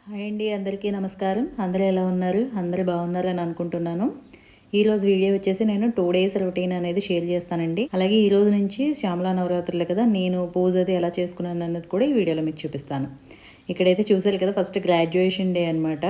Hi అండి, అందరికీ నమస్కారం. అందరూ ఎలా ఉన్నారు? అందరూ బాగున్నారని అనుకుంటున్నాను. ఈరోజు వీడియో వచ్చేసి నేను 2 డేస్ రొటీన్ అనేది షేర్ చేస్తానండి. అలాగే ఈ రోజు నుంచి శ్యామలా నవరాత్రులు కదా, నేను పూజ అది ఎలా చేసుకున్నాను అన్నది కూడా ఈ వీడియోలో మీకు చూపిస్తాను. ఇక్కడైతే చూసారు కదా, ఫస్ట్ గ్రాడ్యుయేషన్ డే అనమాట.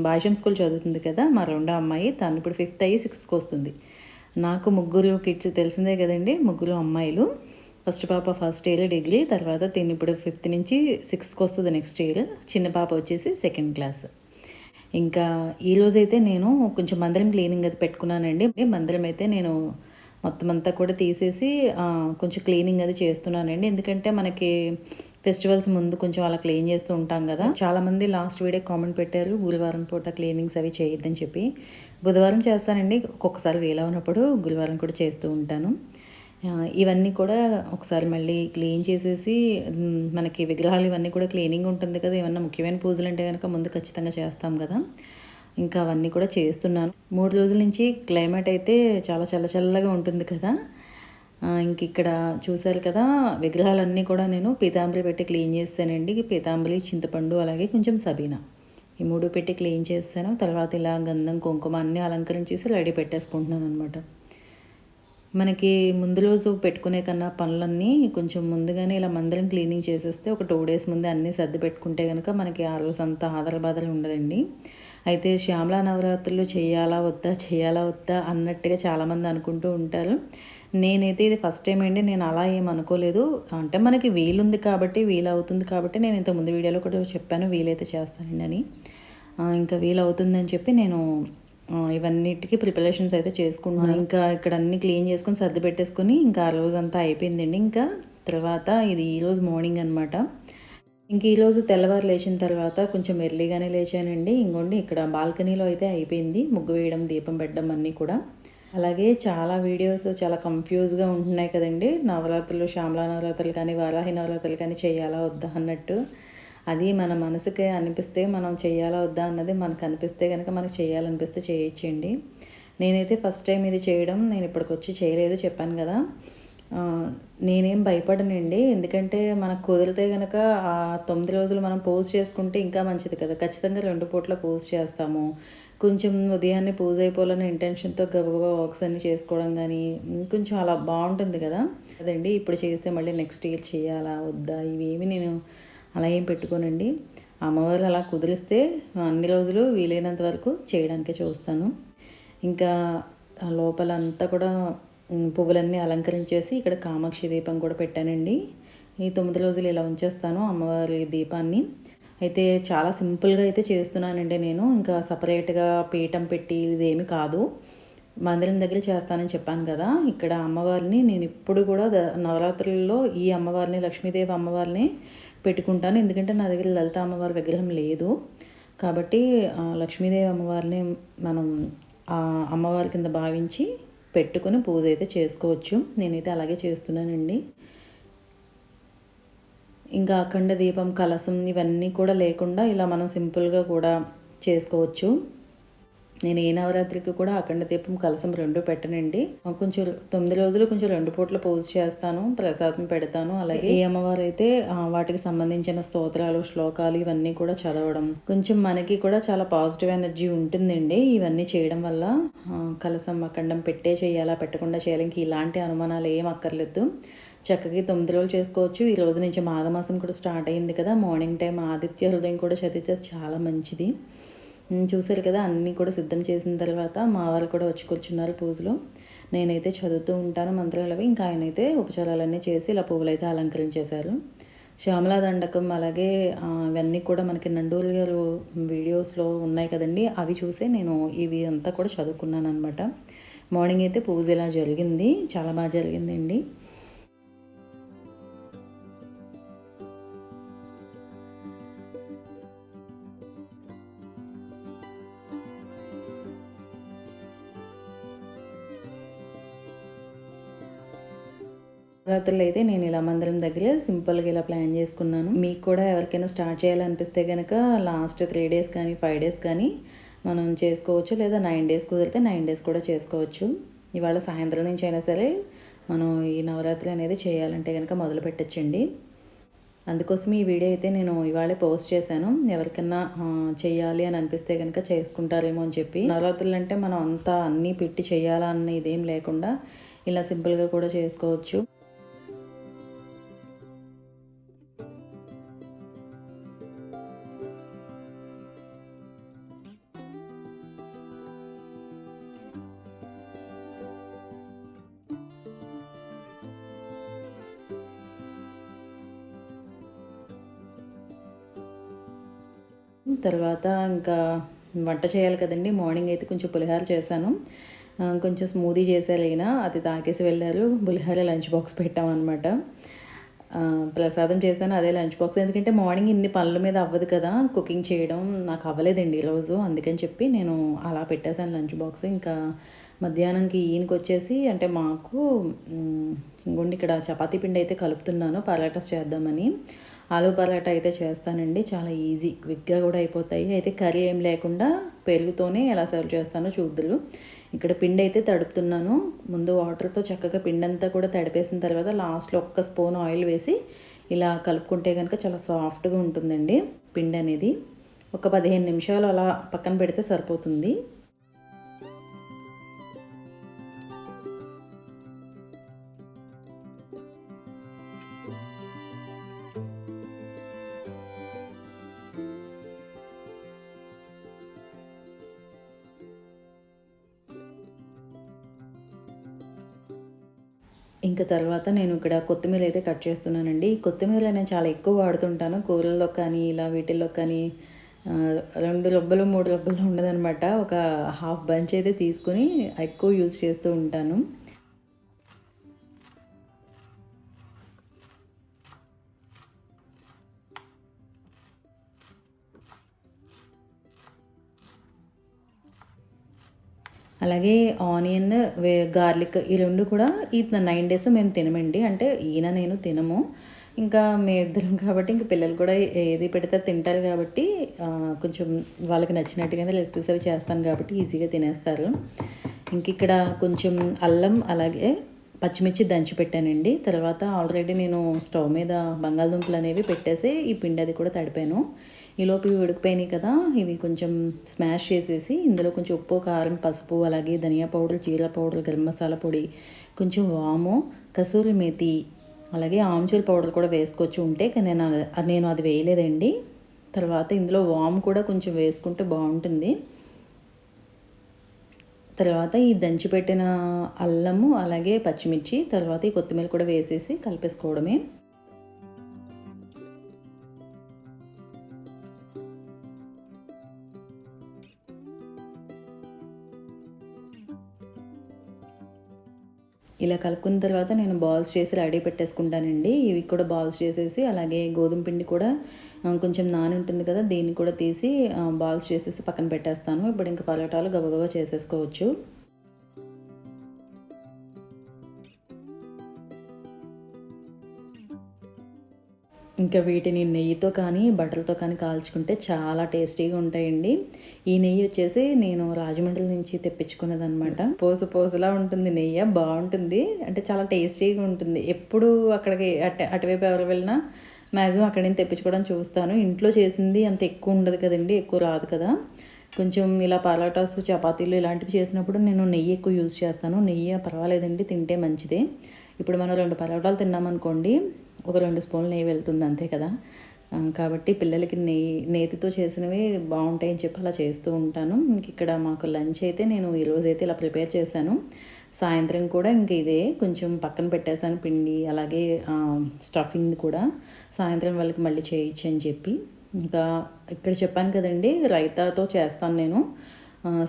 భాష్యం స్కూల్ చదువుతుంది కదా మా రెండో అమ్మాయి. తను ఇప్పుడు 5th అయ్యి 6th వస్తుంది. నాకు ముగ్గురు కిడ్స్ తెలిసిందే కదండి, ముగ్గురు అమ్మాయిలు. ఫస్ట్ పాప ఫస్ట్ ఇయర్ డిగ్రీ, తర్వాత తిని ఇప్పుడు 5th నుంచి 6th వస్తుంది నెక్స్ట్ ఇయర్. చిన్న పాప వచ్చేసి 2nd క్లాస్. ఇంకా ఈరోజైతే నేను కొంచెం మందిరం క్లీనింగ్ అది పెట్టుకున్నానండి. మందిరం అయితే నేను మొత్తం అంతా కూడా తీసేసి కొంచెం క్లీనింగ్ అది చేస్తున్నానండి. ఎందుకంటే మనకి ఫెస్టివల్స్ ముందు కొంచెం అలా క్లీన్ చేస్తూ ఉంటాం కదా. చాలామంది లాస్ట్ వీడియో కామెంట్ పెట్టారు, గురువారం పూట క్లీనింగ్స్ అవి చేయొద్దని చెప్పి. బుధవారం చేస్తానండి, ఒక్కొక్కసారి వీలవునప్పుడు గురువారం కూడా చేస్తూ ఉంటాను. ఇవన్నీ కూడా ఒకసారి మళ్ళీ క్లీన్ చేసేసి, మనకి విగ్రహాలు ఇవన్నీ కూడా క్లీనింగ్ ఉంటుంది కదా. ఏమన్నా ముఖ్యమైన పూజలు అంటే కనుక ముందు ఖచ్చితంగా చేస్తాం కదా. ఇంకా అవన్నీ కూడా చేస్తున్నాను. 3 రోజుల నుంచి క్లైమేట్ అయితే చాలా చల్లగా ఉంటుంది కదా. ఇంక ఇక్కడ చూసారు కదా, విగ్రహాలన్నీ కూడా నేను పీతాంబరి పెట్టి క్లీన్ చేస్తానండి. పీతాంబరి, చింతపండు, అలాగే కొంచెం సబీనా, ఈ 3 పెట్టి క్లీన్ చేస్తాను. తర్వాత ఇలా గంధం, కుంకుమ అన్నీ అలంకరించేసి రెడీ పెట్టేసుకుంటున్నాను అనమాట. మనకి ముందు రోజు పెట్టుకునే కన్నా పనులన్నీ కొంచెం ముందుగానే ఇలా మందిరం క్లీనింగ్ చేసేస్తే ఒక 2 డేస్ ముందే అన్నీ సర్ది పెట్టుకుంటే కనుక మనకి ఆ రోజు అంతా ఆదరబాదలు ఉండదండి. అయితే శ్యామలా నవరాత్రులు చేయాలా వద్దా అన్నట్టుగా చాలామంది అనుకుంటూ ఉంటారు. నేనైతే ఇది ఫస్ట్ టైం అండి. నేను అలా ఏం అనుకోలేదు. అంటే మనకి వీలుంది కాబట్టి, వీలవుతుంది కాబట్టి, నేను ఇంత ముందు వీడియోలో కూడా చెప్పాను వీలైతే చేస్తానండి అని. ఇంకా వీలవుతుందని చెప్పి నేను ఇవన్నిటికీ ప్రిపరేషన్స్ అయితే చేసుకుంటున్నాను. ఇంకా ఇక్కడ అన్నీ క్లీన్ చేసుకొని సర్ది పెట్టేసుకొని ఇంకా ఆ రోజంతా అయిపోయిందండి. ఇంకా తర్వాత ఇది ఈరోజు మార్నింగ్ అనమాట. ఇంక ఈరోజు తెల్లవారు లేచిన తర్వాత కొంచెం ఎర్లీగానే లేచానండి. ఇంకోండి ఇక్కడ బాల్కనీలో అయితే అయిపోయింది ముగ్గు వేయడం, దీపం పెట్టడం అన్నీ కూడా. అలాగే చాలా వీడియోస్ చాలా కన్ఫ్యూజ్గా ఉంటున్నాయి కదండి. నవరాత్రులు, శ్యామలా నవరాత్రులు కానీ, వారాహి నవరాత్రులు కానీ చేయాలా వద్దా అన్నట్టు. అది మన మనసుకే అనిపిస్తే మనం చేయాలా వద్దా అన్నది మనకు అనిపిస్తే కనుక మనకు చేయాలనిపిస్తే చేయొచ్చండి. నేనైతే ఫస్ట్ టైం ఇది చేయడం, నేను ఇప్పటికొచ్చి చేయలేదు చెప్పాను కదా. నేనేం భయపడనండి, ఎందుకంటే మనకు కుదిరితే కనుక ఆ 9 రోజులు మనం పూజ చేసుకుంటే ఇంకా మంచిది కదా. ఖచ్చితంగా 2 పూట్ల పూజ చేస్తాము. కొంచెం ఉదయాన్నే పూజ అయిపోవాలనే ఇంటెన్షన్తో గబగబా వర్క్స్ అన్నీ చేసుకోవడం కానీ కొంచెం అలా బాగుంటుంది కదా. అదండి, ఇప్పుడు చేస్తే మళ్ళీ నెక్స్ట్ ఇయర్ చేయాలా వద్దా ఇవేమి నేను అలా ఏం పెట్టుకోనండి. అమ్మవారు అలా కుదిరిస్తే అన్ని రోజులు వీలైనంత వరకు చేయడానికే చూస్తాను. ఇంకా లోపలంతా కూడా పువ్వులన్నీ అలంకరించేసి ఇక్కడ కామాక్షి దీపం కూడా పెట్టానండి. ఈ 9 రోజులు ఇలా ఉంచేస్తాను అమ్మవారి దీపాన్ని. అయితే చాలా సింపుల్గా అయితే చేస్తున్నానండి నేను. ఇంకా సపరేట్గా పీఠం పెట్టి ఇదేమి కాదు. మందిరం దగ్గర చేస్తానని చెప్పాను కదా. ఇక్కడ అమ్మవారిని నేను ఇప్పుడు కూడా నవరాత్రుల్లో ఈ అమ్మవారిని, లక్ష్మీదేవి అమ్మవారిని పెట్టుకుంటాను. ఎందుకంటే నా దగ్గర లలిత అమ్మవారి విగ్రహం లేదు కాబట్టి లక్ష్మీదేవి అమ్మవారిని మనం అమ్మవారి కింద భావించి పెట్టుకుని పూజ అయితే చేసుకోవచ్చు. నేనైతే అలాగే చేస్తున్నానండి. ఇంకా అఖండ దీపం, కలశం ఇవన్నీ కూడా లేకుండా ఇలా మనం సింపుల్గా కూడా చేసుకోవచ్చు. నేను ఏ నవరాత్రికి కూడా అఖండ దీపం, కలశం 2 పెట్టనండి. కొంచెం 9 రోజులు కొంచెం 2 పూట్ల పూజ చేస్తాను, ప్రసాదం పెడతాను. అలాగే ఏ అమ్మవారు అయితే వాటికి సంబంధించిన స్తోత్రాలు, శ్లోకాలు ఇవన్నీ కూడా చదవడం, కొంచెం మనకి కూడా చాలా పాజిటివ్ ఎనర్జీ ఉంటుందండి ఇవన్నీ చేయడం వల్ల. కలశం అఖండం పెట్టే చేయాలా, పెట్టకుండా చేయాలి, ఇంక ఇలాంటి అనుమానాలు ఏం అక్కర్లేదు. చక్కగా 9 రోజులు చేసుకోవచ్చు. ఈ రోజు నుంచి మాఘమాసం కూడా స్టార్ట్ అయింది కదా. మార్నింగ్ టైం ఆదిత్య హృదయం కూడా చదివితే చాలా మంచిది. చూసారు కదా, అన్నీ కూడా సిద్ధం చేసిన తర్వాత మా వాళ్ళు కూడా వచ్చి కూర్చున్నారు పూజలో. నేనైతే చదువుతూ ఉంటాను మంత్రాలు అవి. ఇంకా ఆయన అయితే ఉపచారాలన్నీ చేసి ఇలా పువ్వులు అయితే అలంకరించేశారు. శ్యామలా దండకం అలాగే ఇవన్నీ కూడా మనకి నండూరి గారు వీడియోస్లో ఉన్నాయి కదండి, అవి చూసే నేను ఇవి అంతా కూడా చదువుకున్నాను అనమాట. మార్నింగ్ అయితే పూజ ఇలా జరిగింది, చాలా బాగా జరిగిందండి. నవరాత్రులు అయితే నేను ఇలా మందిరం దగ్గర సింపుల్గా ఇలా ప్లాన్ చేసుకున్నాను. మీకు కూడా ఎవరికైనా స్టార్ట్ చేయాలనిపిస్తే కనుక లాస్ట్ 3 డేస్ కానీ 5 డేస్ కానీ మనం చేసుకోవచ్చు, లేదా 9 డేస్ కుదిరితే 9 డేస్ కూడా చేసుకోవచ్చు. ఇవాళ సాయంత్రం నుంచి అయినా సరే మనం ఈ నవరాత్రి అనేది చేయాలంటే కనుక మొదలు పెట్టచ్చండి. అందుకోసం ఈ వీడియో అయితే నేను ఇవాళే పోస్ట్ చేశాను. ఎవరికన్నా చెయ్యాలి అని అనిపిస్తే కనుక చేసుకుంటారేమో అని చెప్పి. నవరాత్రులు అంటే మనం అంతా అన్నీ పెట్టి చేయాలన్న ఇదేం లేకుండా ఇలా సింపుల్గా కూడా చేసుకోవచ్చు. తర్వాత ఇంకా వంట చేయాలి కదండి. మార్నింగ్ అయితే కొంచెం పులిహోర చేశాను. కొంచెం స్మూదీ చేశారు ఈయన, అది తాగేసి వెళ్ళారు. పులిహోర లంచ్ బాక్స్ పెట్టామన్నమాట. ప్రసాదం చేశాను, అదే లంచ్ బాక్స్. ఎందుకంటే మార్నింగ్ ఇన్ని పనుల మీద అవ్వదు కదా, కుకింగ్ చేయడం నాకు అవ్వలేదండి ఈరోజు. అందుకని చెప్పి నేను అలా పెట్టేశాను లంచ్ బాక్స్. ఇంకా మధ్యాహ్నంకి ఈయనకి వచ్చేసి అంటే మాకు ఇంకోండి ఇక్కడ చపాతీ పిండి అయితే కలుపుతున్నాను పరాటాస్ చేద్దామని. ఆలూ పరాటా అయితే చేస్తానండి, చాలా ఈజీ, క్విక్గా కూడా అయిపోతాయి. అయితే కర్రీ ఏం లేకుండా పెరుగుతోనే ఎలా సర్వ్ చేస్తానో చూద్దురు. ఇక్కడ పిండి అయితే తడుపుతున్నాను. ముందు వాటర్తో చక్కగా పిండి అంతా కూడా తడిపేసిన తర్వాత లాస్ట్లో ఒక్క స్పూన్ ఆయిల్ వేసి ఇలా కలుపుకుంటే కనుక చాలా సాఫ్ట్గా ఉంటుందండి పిండి అనేది. ఒక 15 నిమిషాలు అలా పక్కన పెడితే సరిపోతుంది. ఇంకా తర్వాత నేను ఇక్కడ కొత్తిమీర అయితే కట్ చేస్తున్నానండి. కొత్తిమీర నేను చాలా ఎక్కువ వాడుతుంటాను కూరల్లో కానీ ఇలా వీటిల్లో కానీ. 2 రబ్బలు 3 రబ్బలు ఉండదనమాట. ఒక హాఫ్ బంచ్ అయితే తీసుకుని ఎక్కువ యూజ్ చేస్తూ ఉంటాను. అలాగే ఆనియన్, గార్లిక్ ఈ 2 కూడా ఈ 9 డేస్ మేము తినమండి. అంటే ఈయన నేను తినము. ఇంకా మేమిద్దరం కాబట్టి ఇంక పిల్లలు కూడా ఏది పెడితే తింటారు కాబట్టి కొంచెం వాళ్ళకి నచ్చినట్టుగానే రెసిపీస్ అవి చేస్తాను కాబట్టి ఈజీగా తినేస్తారు. ఇంక ఇక్కడ కొంచెం అల్లం అలాగే పచ్చిమిర్చి దంచి పెట్టానండి. తర్వాత ఆల్రెడీ నేను స్టవ్ మీద బంగాళదుంపలు అనేవి పెట్టేసి ఈ పిండి అది కూడా తడిపాను. ఈలోపు ఇవి ఉడికిపోయినాయి కదా, ఇవి కొంచెం స్మాష్ చేసేసి ఇందులో కొంచెం ఉప్పు, కారం, పసుపు, అలాగే ధనియా పౌడర్, జీరా పౌడర్, గరం మసాలా పొడి, కొంచెం వాము, కసూరి మేతి, అలాగే ఆమ్చూర్ పౌడర్ కూడా వేసుకోవచ్చు ఉంటే, కానీ నేను అది వేయలేదండి. తర్వాత ఇందులో వాము కూడా కొంచెం వేసుకుంటే బాగుంటుంది. తర్వాత ఈ దంచిపెట్టిన అల్లము అలాగే పచ్చిమిర్చి, తర్వాత ఈ కొత్తిమీర కూడా వేసేసి కలిపేసుకోవడమే. ఇలా కలుపుకున్న తర్వాత నేను బాల్స్ చేసి రెడీ పెట్టేసుకుంటానండి. ఇవి కూడా బాల్స్ చేసేసి అలాగే గోధుమ పిండి కూడా కొంచెం నాని ఉంటుంది కదా, దీన్ని కూడా తీసి బాల్స్ చేసేసి పక్కన పెట్టేస్తాను. ఇప్పుడు ఇంకా పరోటాలు గబగబా చేసేసుకోవచ్చు. ఇంకా వీటిని నెయ్యితో కానీ బటర్తో కానీ కాల్చుకుంటే చాలా టేస్టీగా ఉంటాయండి. ఈ నెయ్యి వచ్చేసి నేను రాజమండ్రి నుంచి తెప్పించుకున్నదనమాట. పోసులా ఉంటుంది నెయ్యి, బాగుంటుంది. అంటే చాలా టేస్టీగా ఉంటుంది. ఎప్పుడు అక్కడికి అటువైపు ఎవరు వెళ్ళినా మ్యాక్సిమం అక్కడి నుంచి తెప్పించుకోవడం చూస్తాను. ఇంట్లో చేసింది అంత ఎక్కువ ఉండదు కదండి, ఎక్కువ రాదు కదా. కొంచెం ఇలా పరోటాస్, చపాతీలు ఇలాంటివి చేసినప్పుడు నేను నెయ్యి ఎక్కువ యూజ్ చేస్తాను. నెయ్యి పర్వాలేదండి, తింటే మంచిదే. ఇప్పుడు మనం 2 పరోటాలు తిన్నామనుకోండి, ఒక 2 స్పూన్లు నెయ్యి వెళ్తుంది అంతే కదా. కాబట్టి పిల్లలకి నేతితో చేసినవి బాగుంటాయని చెప్పి అలా చేస్తూ ఉంటాను. ఇంక ఇక్కడ మాకు లంచ్ అయితే నేను ఈరోజైతే ఇలా ప్రిపేర్ చేశాను. సాయంత్రం కూడా ఇంక ఇదే కొంచెం పక్కన పెట్టేశాను పిండి, అలాగే స్టఫింగ్ కూడా సాయంత్రం వాళ్ళకి మళ్ళీ చేయొచ్చు అని చెప్పి. ఇంకా ఇక్కడ చెప్పాను కదండి, రైతాతో చేస్తాను నేను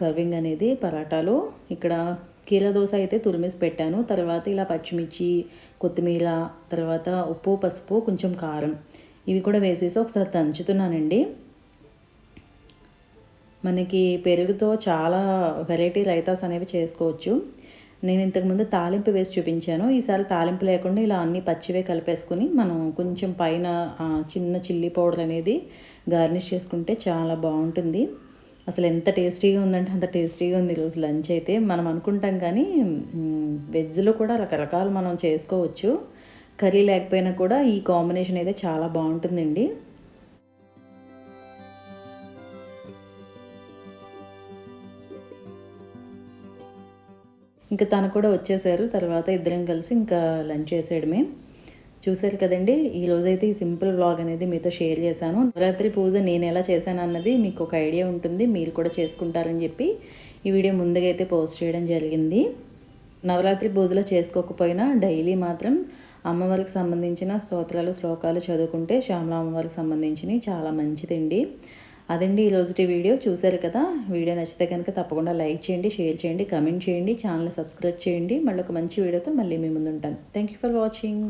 సర్వింగ్ అనేది పరాటాలు. ఇక్కడ కీర దోశ అయితే తురిమేసి పెట్టాను. తర్వాత ఇలా పచ్చిమిర్చి, కొత్తిమీర, తర్వాత ఉప్పు, పసుపు, కొంచెం కారం ఇవి కూడా వేసేసి ఒకసారి దంచుతున్నానండి. మనకి పెరుగుతో చాలా వెరైటీ రైతాస్ అనేవి చేసుకోవచ్చు. నేను ఇంతకుముందు తాలింపు వేసి చూపించాను. ఈసారి తాలింపు లేకుండా ఇలా అన్నీ పచ్చివే కలిపేసుకుని మనం కొంచెం పైన చిన్న చిల్లీ పౌడర్ అనేది గార్నిష్ చేసుకుంటే చాలా బాగుంటుంది. అసలు ఎంత టేస్టీగా ఉందంటే అంత టేస్టీగా ఉంది ఈరోజు లంచ్ అయితే. మనం అనుకుంటాం కానీ వెజ్లో కూడా రకరకాలు మనం చేసుకోవచ్చు. కర్రీ లేకపోయినా కూడా ఈ కాంబినేషన్ అయితే చాలా బాగుంటుందండి. ఇంకా తను కూడా వచ్చేసారు. తర్వాత ఇద్దరం కలిసి ఇంకా లంచ్ చేసేయడమే. చూసారు కదండి, ఈరోజైతే ఈ సింపుల్ వ్లాగ్ అనేది మీతో షేర్ చేశాను. నవరాత్రి పూజ నేను ఎలా చేశాను అన్నది మీకు ఒక ఐడియా ఉంటుంది, మీరు కూడా చేసుకుంటారని చెప్పి ఈ వీడియో ముందుగా అయితే పోస్ట్ చేయడం జరిగింది. నవరాత్రి పూజలో చేసుకోకపోయినా డైలీ మాత్రం అమ్మవారికి సంబంధించిన స్తోత్రాలు శ్లోకాలు చదువుకుంటే శ్యామలా అమ్మవారికి సంబంధించినవి చాలా మంచిదండి. అదండి ఈరోజుటి వీడియో. చూశారు కదా, వీడియో నచ్చితే కనుక తప్పకుండా లైక్ చేయండి, షేర్ చేయండి, కమెంట్ చేయండి, ఛానల్ని సబ్స్క్రైబ్ చేయండి. మళ్ళీ ఒక మంచి వీడియోతో మళ్ళీ మీ ముందు ఉంటాను. Thank you for watching.